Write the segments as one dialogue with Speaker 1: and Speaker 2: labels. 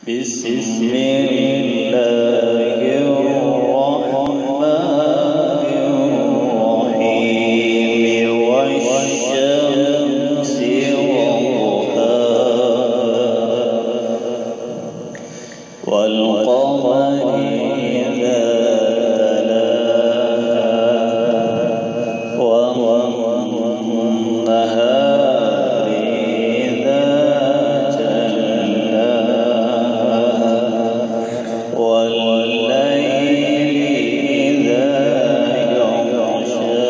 Speaker 1: بسم الله الرحمن الرحيم والشمس وضحاها والقمر إذا تلاها والنهار إذا جلاها والليل إذا يغشاها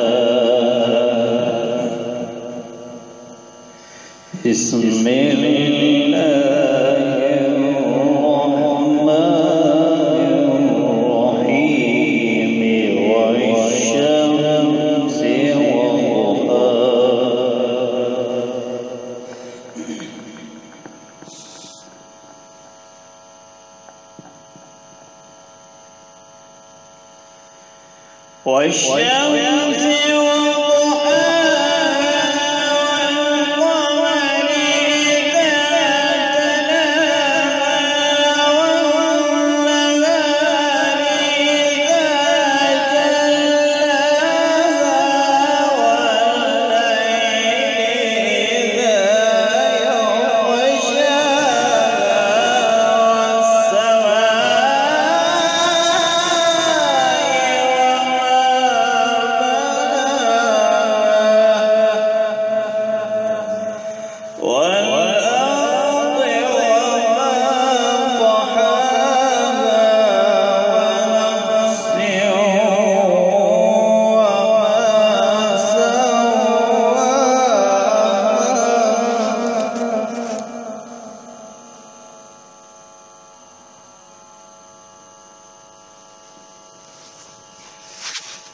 Speaker 1: بسم الله الرحمن الرحيم والشمس وضحاها والشمس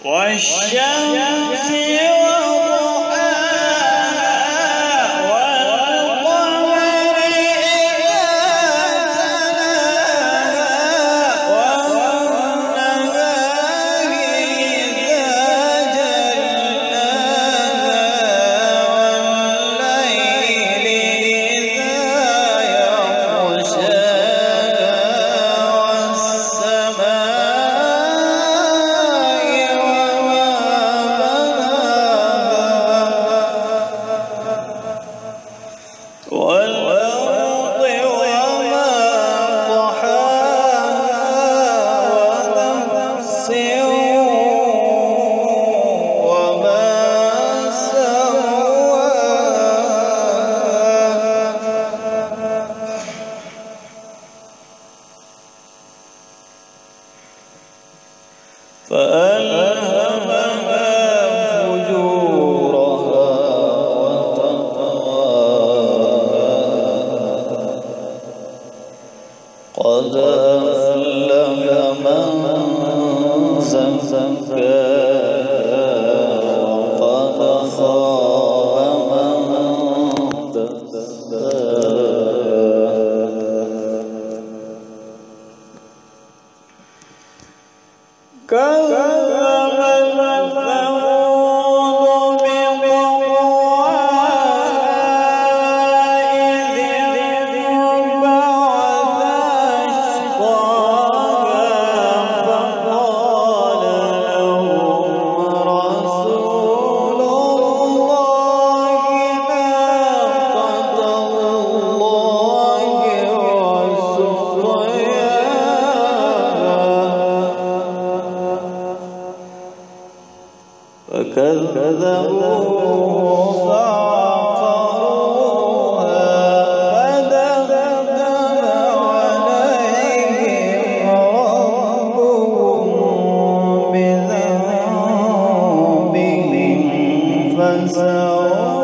Speaker 1: والشمس وضحاها والقمر إذا تلاها والنهار إذا جلاها والليل إذا يغشاها والأرض وما طحاها ونفس وما سواها فألهمها فجورها قد أفلح من زكاها وقد خاب من دساها كذبت ثمود بطغواها إذ انبعث أشقاها فقال لهم رسول الله ناقة الله وسقياها فكذبوه فعقروها فدمدم عليهم ربهم بذنبهم فسواها